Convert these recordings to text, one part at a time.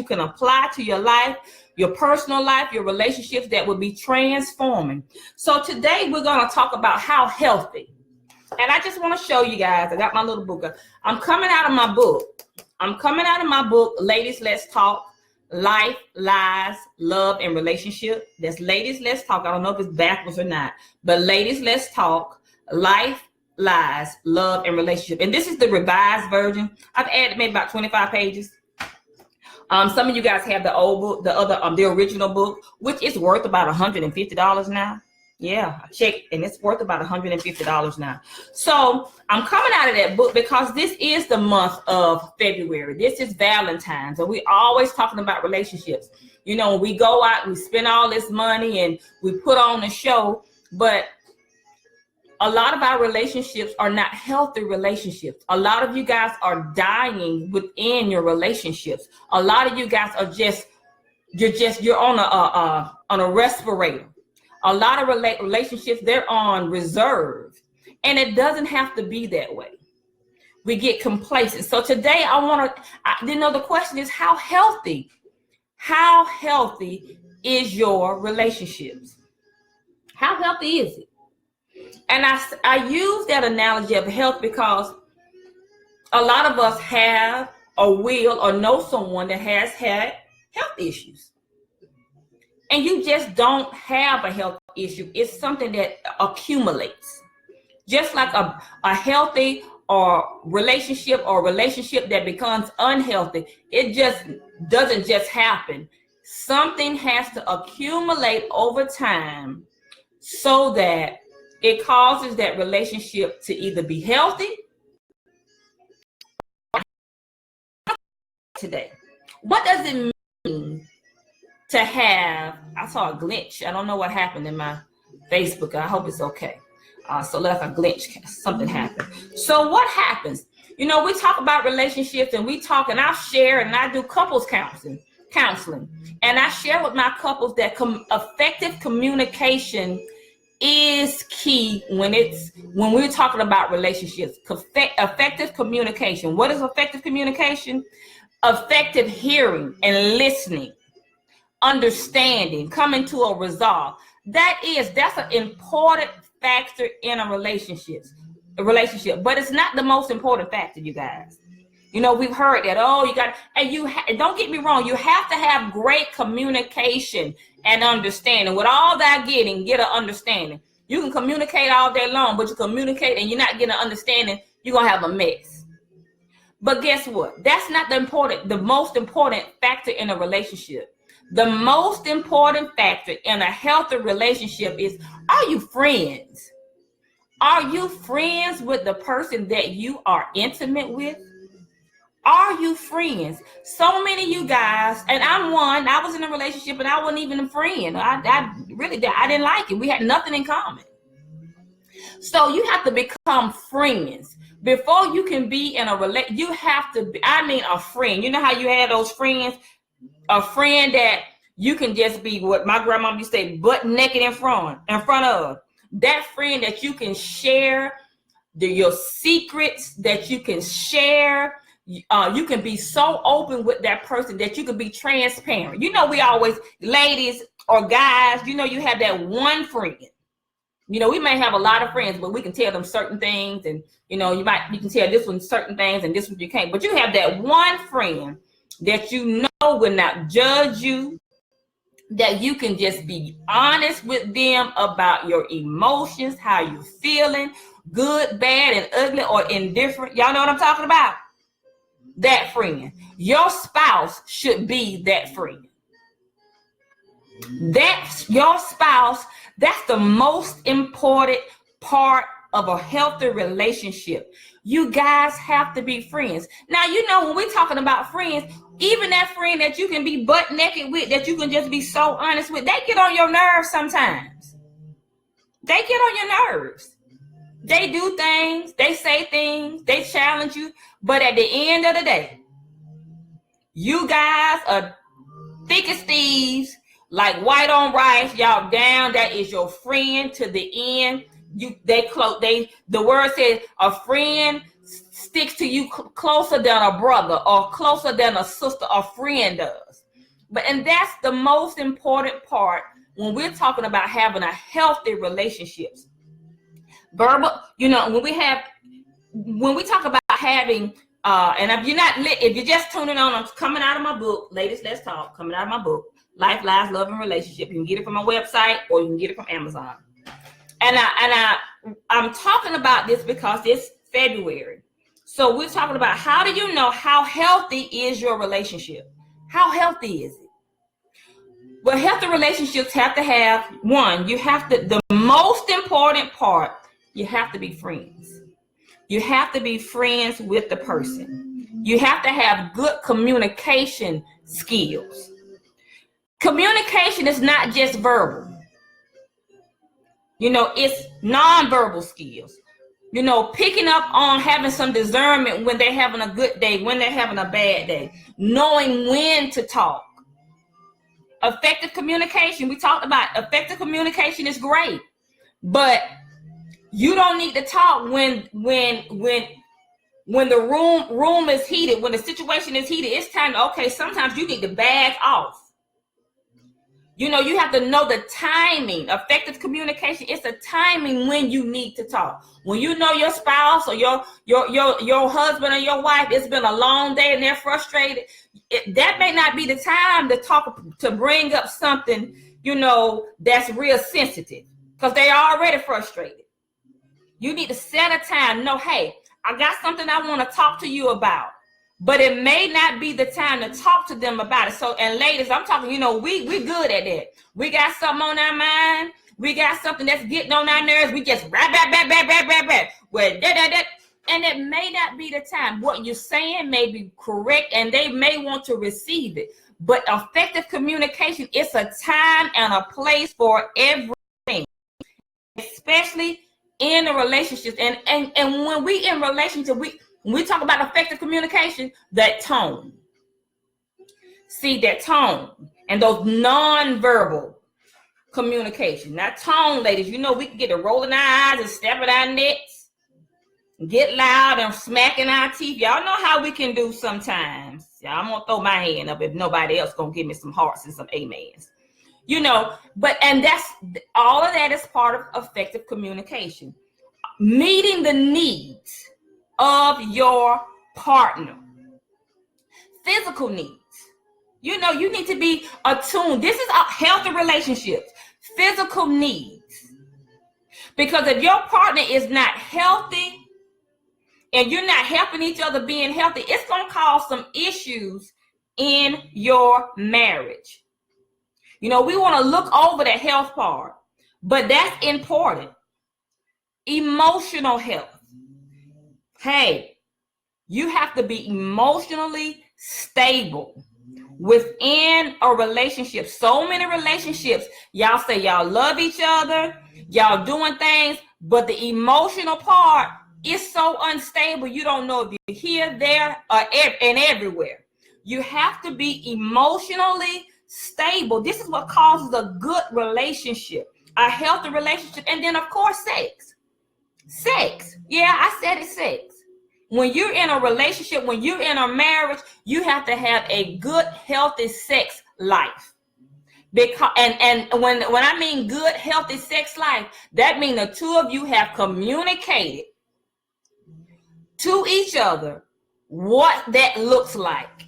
you can apply to your life, your personal life, your relationships that will be transforming. So today we're going to talk about how healthy. And I just want to show you guys, I got my little book. I'm coming out of my book, Ladies, Let's Talk, Life, Lies, Love, and Relationship. That's Ladies, Let's Talk. I don't know if it's backwards or not, but Ladies, Let's Talk, Life, Lies, Love, and Relationship. And this is the revised version. I've added maybe about 25 pages. Some of you guys have the old book, the original book, which is worth about $150 now. Yeah, I checked, and it's worth about $150 now. So I'm coming out of that book because this is the month of February. This is Valentine's, and we always talking about relationships. You know, when we go out, we spend all this money and we put on a show, but a lot of our relationships are not healthy relationships. A lot of you guys are dying within your relationships. A lot of you guys are you're on a respirator. A lot of relationships, they're on reserve, and it doesn't have to be that way. We get complacent. So today the question is, how healthy is your relationships? How healthy is it? And I use that analogy of health because a lot of us have or will or know someone that has had health issues. And you just don't have a health issue. It's something that accumulates. Just like a healthy relationship that becomes unhealthy, it just doesn't just happen. Something has to accumulate over time so that it causes that relationship to either be healthy or today. What does it mean to have, I saw a glitch. I don't know what happened in my Facebook. I hope it's okay. So like a glitch, something happened. So what happens? You know, we talk about relationships and I share and I do couples counseling. And I share with my couples that effective communication is key when we're talking about relationships. Effective communication. What is effective communication? Effective hearing and listening. Understanding, coming to a resolve. That's an important factor in a relationship, but it's not the most important factor, you guys. You know, we've heard that, don't get me wrong, you have to have great communication and understanding. With all that get an understanding. You can communicate all day long, but you communicate and you're not getting an understanding, you're gonna have a mess. But guess what? That's not the most important factor in a relationship. The most important factor in a healthy relationship is, are you friends? Are you friends with the person that you are intimate with? Are you friends? So many of you guys, and I'm one, I was in a relationship and I wasn't even a friend. I didn't like it. We had nothing in common. So you have to become friends. Before you can be in a relationship, you have to be, a friend. You know how you had those friends? A friend that you can just be, what my grandma used to say, butt naked in front of. That friend that you can share your secrets, that you can share. You can be so open with that person that you can be transparent. You know, we always, ladies or guys, you know, you have that one friend. You know, we may have a lot of friends, but we can tell them certain things, and you know, you can tell this one certain things and this one you can't. But you have that one friend that you know will not judge you, that you can just be honest with them about your emotions, how you feeling, good, bad, and ugly, or indifferent. Y'all know what I'm talking about? That friend. Your spouse should be that friend. That's your spouse. That's the most important part of a healthy relationship. You guys have to be friends. Now, you know, when we're talking about friends, even that friend that you can be butt naked with, that you can just be so honest with, they get on your nerves sometimes. They get on your nerves. They do things, they say things, they challenge you. But at the end of the day, you guys are thick as thieves, like white on rice, y'all down. That is your friend to the end. The word says a friend sticks to you closer than a brother or closer than a sister or friend does. And that's the most important part when we're talking about having a healthy relationships. Verbal, when we talk about having, and if you're just tuning on, I'm coming out of my book, Ladies Let's Talk, coming out of my book, Life, Lies, Love, and Relationship. You can get it from my website or you can get it from Amazon. And I'm talking about this because it's February. So we're talking about, how do you know how healthy is your relationship? How healthy is it? Well, healthy relationships have to have, one, the most important part, you have to be friends. You have to be friends with the person. You have to have good communication skills. Communication is not just verbal. It's nonverbal skills. Picking up on having some discernment when they're having a good day, when they're having a bad day, knowing when to talk. Effective communication, we talked about effective communication is great, but you don't need to talk when the room is heated, when the situation is heated. It's time to, okay, sometimes you need to back off. You have to know the timing. Effective communication, it's a timing when you need to talk. When you know your spouse or your husband or your wife, it's been a long day and they're frustrated, that may not be the time to bring up something, that's real sensitive, because they're already frustrated. You need to set a time. No, hey, I got something I want to talk to you about. But it may not be the time to talk to them about it. So, and ladies, I'm talking, we good at that. We got something on our mind. We got something that's getting on our nerves. We just rap. Well, and it may not be the time. What you're saying may be correct, and they may want to receive it. But effective communication, it's a time and a place for everything, especially in a relationship. And when we in relationship, when we talk about effective communication, that tone. See, that tone and those non-verbal communication. That tone, ladies, we can get to rolling our eyes and stepping our necks, get loud and smacking our teeth. Y'all know how we can do sometimes. I'm going to throw my hand up if nobody else going to give me some hearts and some amens. And that's all of that is part of effective communication. Meeting the needs of your partner. Physical needs. You need to be attuned. This is a healthy relationships. Physical needs. Because if your partner is not healthy and you're not helping each other being healthy, it's going to cause some issues in your marriage. We want to look over the health part, but that's important. Emotional health. Hey, you have to be emotionally stable within a relationship. So many relationships, y'all say y'all love each other, y'all doing things, but the emotional part is so unstable. You don't know if you're here, there, and everywhere. You have to be emotionally stable. This is what causes a good relationship, a healthy relationship. And then, of course, sex. Yeah, I said it, sex. When you're in a relationship, when you're in a marriage, you have to have a good, healthy sex life. Because and when I mean good, healthy sex life, that means the two of you have communicated to each other what that looks like.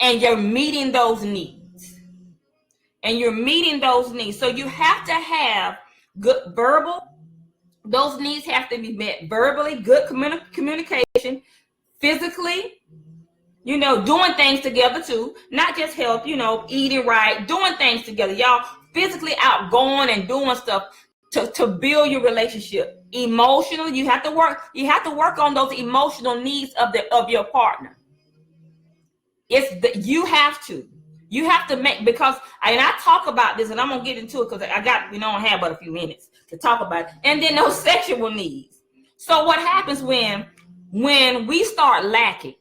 And you're meeting those needs. So you have to have good verbal. Those needs have to be met verbally, good communication, physically, doing things together too, not just health, eating right, doing things together. Y'all physically outgoing and doing stuff to build your relationship. Emotionally, you have to work on those emotional needs of your partner. You have to make, because I talk about this, and I'm gonna get into it because I got, I have but a few minutes to talk about it. And then those sexual needs. So what happens when we start lacking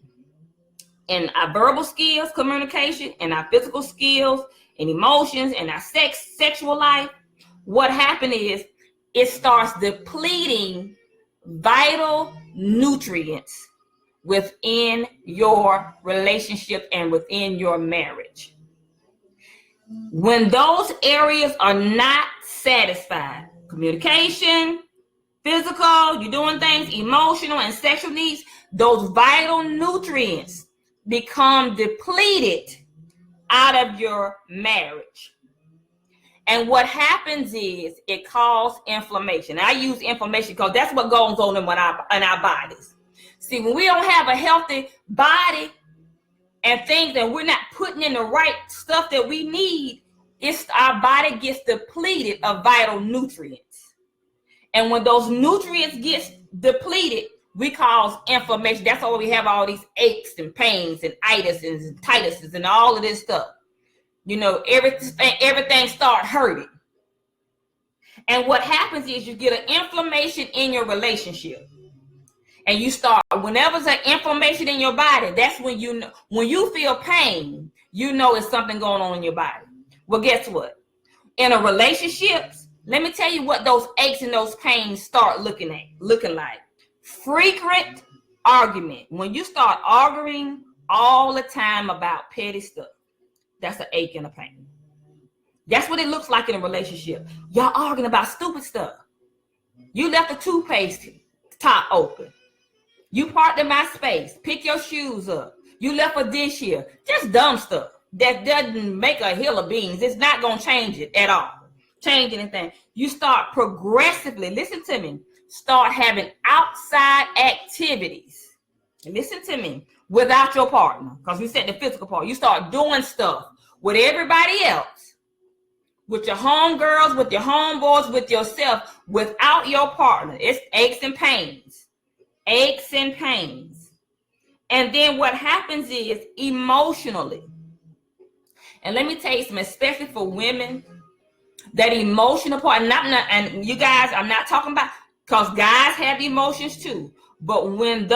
in our verbal skills, communication, and our physical skills and emotions and our sexual life? What happens is it starts depleting vital nutrients within your relationship and within your marriage. When those areas are not satisfied, communication, physical, you're doing things, emotional and sexual needs, those vital nutrients become depleted out of your marriage. And what happens is it causes inflammation. I use inflammation because that's what goes on in our bodies. See, when we don't have a healthy body and things, and we're not putting in the right stuff that we need, our body gets depleted of vital nutrients. And when those nutrients get depleted, we cause inflammation. That's why we have all these aches and pains and itises and tituses and all of this stuff. You know, everything starts hurting. And what happens is you get an inflammation in your relationship. And you start, whenever there's an inflammation in your body, that's when you know, when you feel pain, you know it's something going on in your body. Well, guess what? In a relationship, let me tell you what those aches and those pains start looking like. Frequent argument. When you start arguing all the time about petty stuff, that's an ache and a pain. That's what it looks like in a relationship. Y'all arguing about stupid stuff. You left the toothpaste top open. You parked in my space. Pick your shoes up. You left a dish here. Just dumb stuff that doesn't make a hill of beans. It's not going to change it at all. Change anything. You start progressively, listen to me, start having outside activities. Listen to me. Without your partner, because we said the physical part. You start doing stuff with everybody else, with your homegirls, with your homeboys, with yourself, without your partner. It's aches and pains. Aches and pains. And then what happens is emotionally, and let me tell you something, especially for women, that emotional part, and you guys, I'm not talking about, because guys have emotions too. But when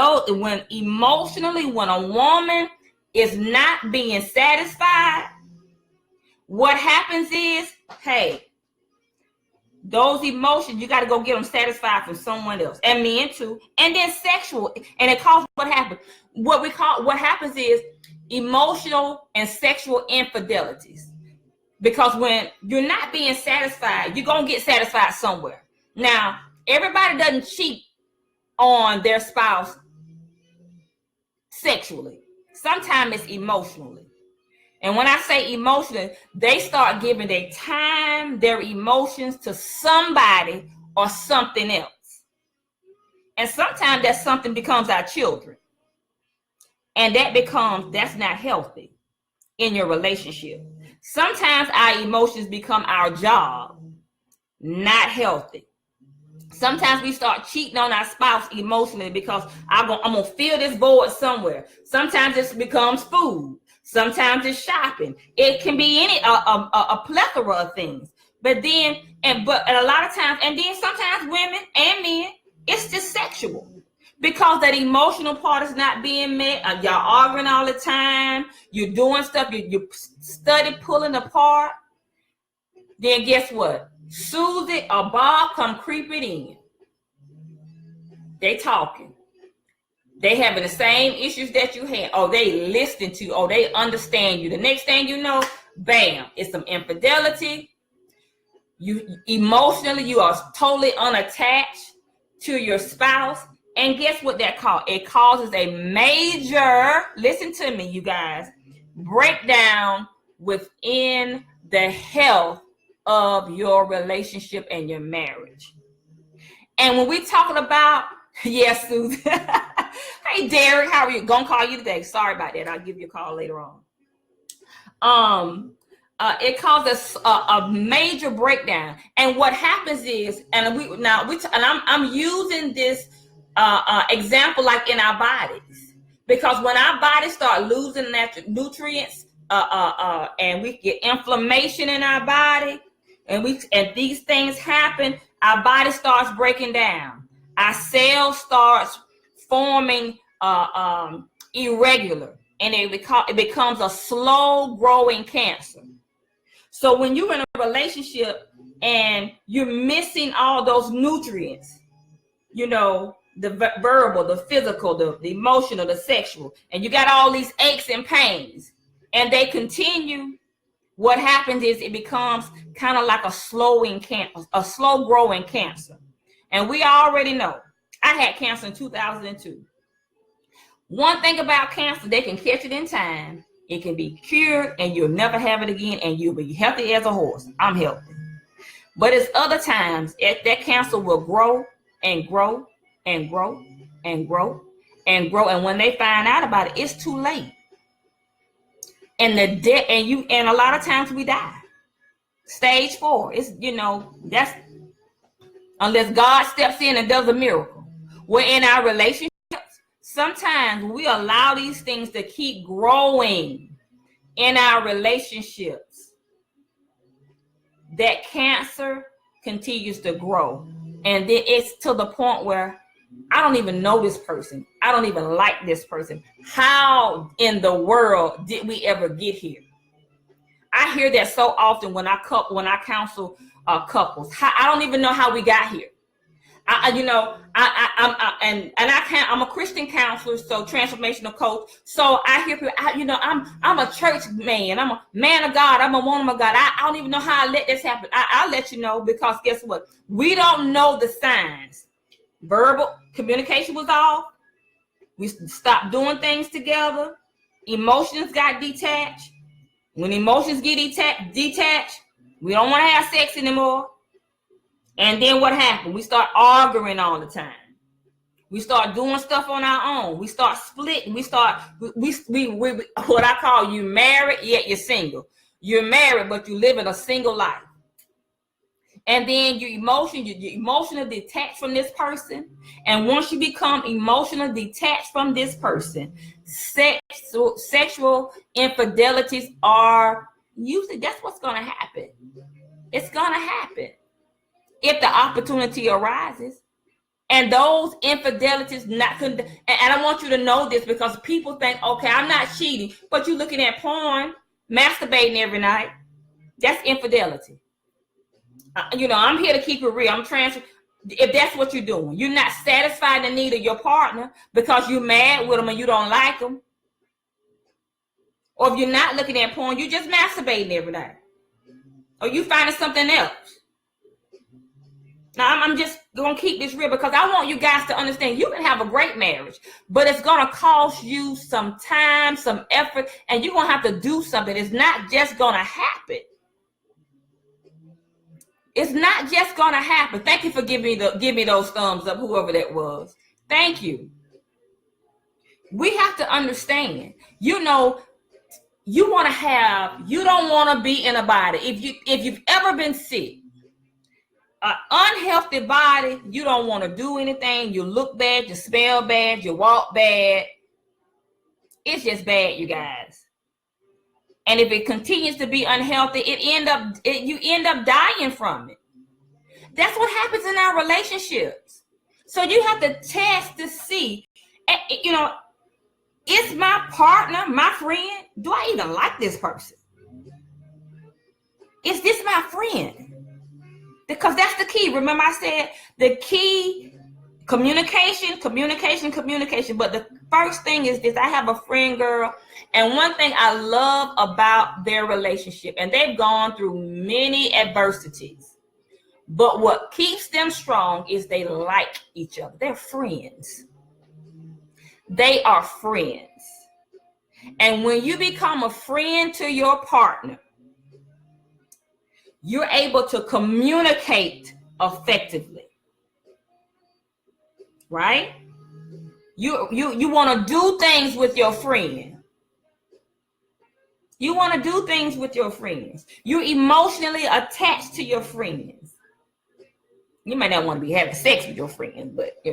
emotionally, when a woman is not being satisfied, what happens is, hey, those emotions, you got to go get them satisfied from someone else, and men too. And then sexual, and it causes what happens. What happens is emotional and sexual infidelities. Because when you're not being satisfied, you're going to get satisfied somewhere. Now, everybody doesn't cheat on their spouse sexually. Sometimes it's emotionally. And when I say emotionally, they start giving their time, their emotions to somebody or something else. And sometimes that something becomes our children. And that's not healthy in your relationship. Sometimes our emotions become our job, not healthy. Sometimes we start cheating on our spouse emotionally because I'm going to fill this void somewhere. Sometimes it becomes food. Sometimes it's shopping. It can be a plethora of things. But a lot of times, and then sometimes women and men, it's just sexual. Because that emotional part is not being met. Y'all arguing all the time. You're doing stuff. You study pulling apart. Then guess what? Susie or Bob come creeping in. They talking. They having the same issues that you had. Oh, they listening to you. Oh, they understand you. The next thing you know, bam, it's some infidelity. You emotionally, you are totally unattached to your spouse. And guess what that causes? It causes a major, listen to me, you guys, breakdown within the health of your relationship and your marriage. And when we're talking about, yes, Susan. Hey, Derek, how are you? Gonna call you today. Sorry about that. I'll give you a call later on. It causes a major breakdown. And what happens is, I'm using this example like in our bodies, because when our bodies start losing natural nutrients, and we get inflammation in our body, and these things happen, our body starts breaking down. Our cells starts forming irregular, and it becomes a slow growing cancer. So when you're in a relationship and you're missing all those nutrients, you know, the verbal, the physical, the emotional, the sexual, and you got all these aches and pains, and they continue, what happens is it becomes kind of like a slow growing cancer. And we already know I had cancer in 2002. One thing about cancer, they can catch it in time. It can be cured and you'll never have it again, and you'll be healthy as a horse. I'm healthy. But it's other times that cancer will grow and grow and grow and grow and grow. And when they find out about it, it's too late. And and a lot of times we die. Stage 4. It's, that's unless God steps in and does a miracle. We're in our relationships. Sometimes we allow these things to keep growing in our relationships. That cancer continues to grow. And then it's to the point where I don't even know this person. I don't even like this person. How in the world did we ever get here? I hear that so often when I counsel couples. I don't even know how we got here. I'm a Christian counselor, so transformational coach. So I hear people, I'm a church man. I'm a man of God. I'm a woman of God. I don't even know how I let this happen. I'll let you know, because guess what? We don't know the signs. Verbal communication was off. We stopped doing things together. Emotions got detached. When emotions get detached, we don't want to have sex anymore. And then what happened? We start arguing all the time. We start doing stuff on our own. We start splitting. We what I call, you married yet you're single. You're married but you live in a single life. And then you're emotionally detached from this person. And once you become emotionally detached from this person, sexual infidelities are usually, that's what's going to happen. It's going to happen if the opportunity arises. And those infidelities and I want you to know this, because people think, okay, I'm not cheating, but you're looking at porn, masturbating every night. That's infidelity. I'm here to keep it real. If that's what you're doing, you're not satisfying the need of your partner because you're mad with them and you don't like them. Or if you're not looking at porn, you're just masturbating every night. Or you finding something else. Now, I'm just going to keep this real, because I want you guys to understand you can have a great marriage, but it's going to cost you some time, some effort, and you're going to have to do something. It's not just going to happen. It's not just going to happen. Thank you for giving me those thumbs up, whoever that was. Thank you. We have to understand, you don't want to be in a body. If you've ever been sick, an unhealthy body, you don't want to do anything. You look bad, you smell bad, you walk bad. It's just bad, you guys. And if it continues to be unhealthy, you end up dying from it. That's what happens in our relationships. So you have to test to see, is my partner, my friend, do I even like this person? Is this my friend? Because that's the key. Remember I said the key, communication. But the first thing is this. I have a friend girl, and one thing I love about their relationship, and they've gone through many adversities, but what keeps them strong is they like each other. They're friends. They are friends. And when you become a friend to your partner, you're able to communicate effectively, right? You want to do things with your friend. You want to do things with your friends. You're emotionally attached to your friends. You might not want to be having sex with your friends, but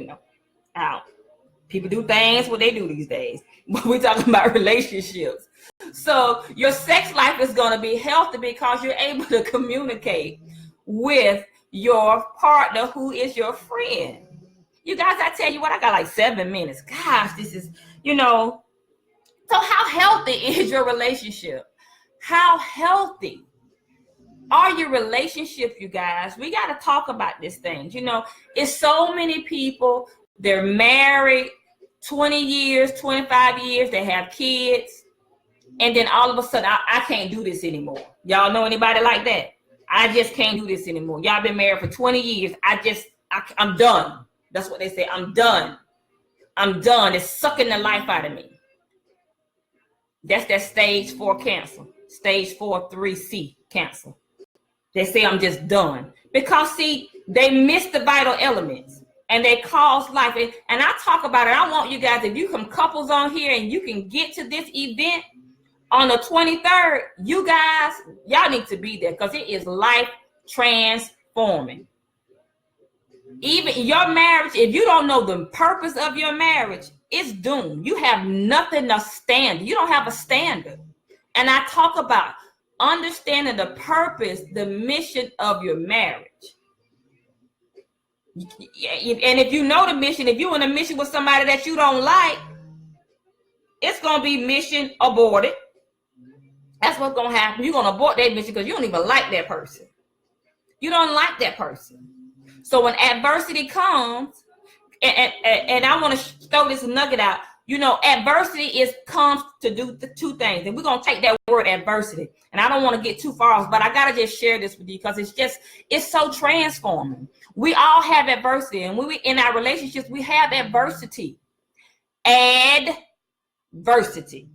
people do things what they do these days. But we're talking about relationships. So your sex life is going to be healthy because you're able to communicate with your partner who is your friend. You guys, I tell you what, I got like 7 minutes. Gosh, this is, So how healthy is your relationship? How healthy are your relationships, you guys? We got to talk about these things. It's so many people, they're married 20 years, 25 years, they have kids. And then all of a sudden, I can't do this anymore. Y'all know anybody like that? I just can't do this anymore. Y'all been married for 20 years. I'm done. That's what they say. I'm done. I'm done. It's sucking the life out of me. That's that stage 4 cancer. Stage 4, 3C cancer. They say I'm just done. Because, see, they miss the vital elements. And they cause life. And I talk about it. I want you guys, if you come couples on here and you can get to this event on the 23rd, you guys, y'all need to be there because it is life transforming. Even your marriage, if you don't know the purpose of your marriage, it's doomed. You have nothing to stand. You don't have a standard. And I talk about understanding the purpose, the mission of your marriage. And if you know the mission, if you're in a mission with somebody that you don't like, it's going to be mission aborted. That's what's going to happen. You're going to abort that mission because you don't even like that person. You don't like that person. So when adversity comes, and I want to throw this nugget out, you know, adversity comes to do the two things. And we're going to take that word adversity. And I don't want to get too far off, but I got to just share this with you because it's so transforming. We all have adversity. And when we in our relationships, we have adversity. Adversity.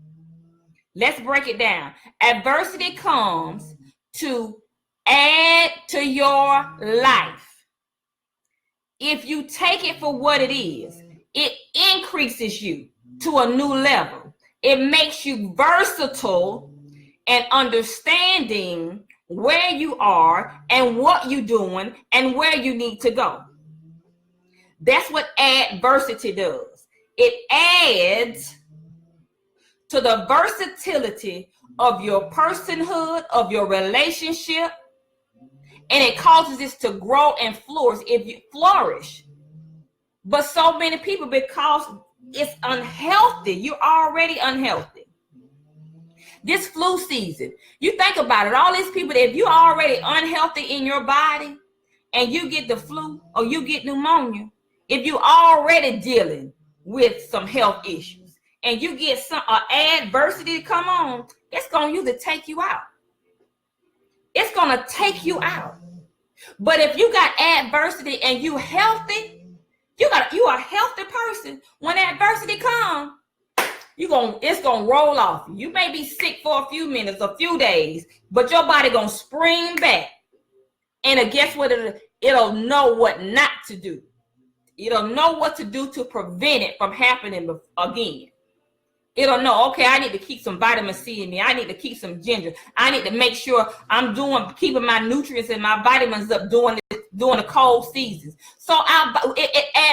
Let's break it down. Adversity comes to add to your life. If you take it for what it is, it increases you to a new level. It makes you versatile and understanding where you are and what you're doing and where you need to go. That's what adversity does. It adds to the versatility of your personhood, of your relationship, and it causes this to grow and flourish. But so many people, because it's unhealthy, you're already unhealthy. This flu season, you think about it, all these people, if you're already unhealthy in your body and you get the flu or you get pneumonia, if you're already dealing with some health issues and you get some adversity to come on, it's going to usually take you out. It's going to take you out. But if you got adversity and you healthy, you are a healthy person. When adversity comes, it's gonna roll off. You may be sick for a few minutes, a few days, but your body gonna spring back. And guess what? It'll know what not to do. It'll know what to do to prevent it from happening again. It'll know, okay, I need to keep some vitamin C in me. I need to keep some ginger. I need to make sure I'm keeping my nutrients and my vitamins up during the cold seasons. So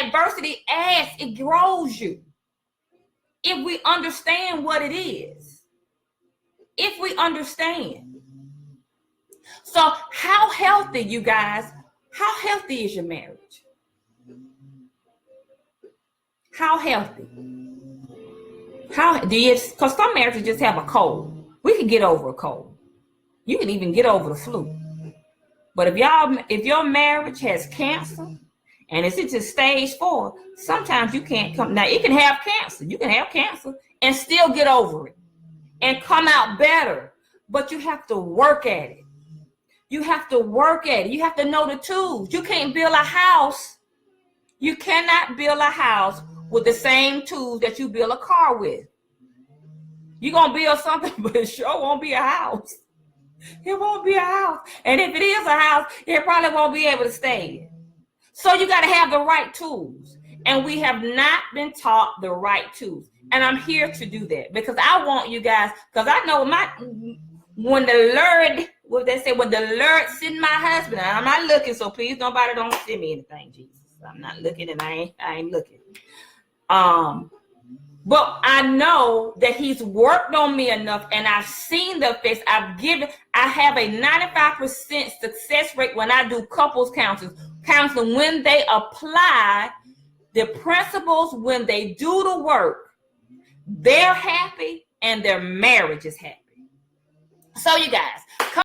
adversity adds, it grows you. If we understand what it is. If we understand. So how healthy, you guys, how healthy is your marriage? How healthy? Because some marriages just have a cold. We can get over a cold. You can even get over the flu. But if your marriage has cancer and it's into stage 4, sometimes you can't come. Now, it can have cancer. You can have cancer and still get over it and come out better. But you have to work at it. You have to work at it. You have to know the tools. You can't build a house. You cannot build a house with the same tools that you build a car with. You're going to build something, but it sure won't be a house. It won't be a house. And if it is a house, it probably won't be able to stay. So you got to have the right tools. And we have not been taught the right tools. And I'm here to do that because I want you guys, because I know when the Lord send my husband, and I'm not looking, so please nobody don't send me anything, Jesus. I'm not looking and I ain't looking. But I know that he's worked on me enough and I've seen the effects. I have a 95% success rate when I do couples counseling when they apply the principles, when they do the work, they're happy and their marriage is happy. So you guys,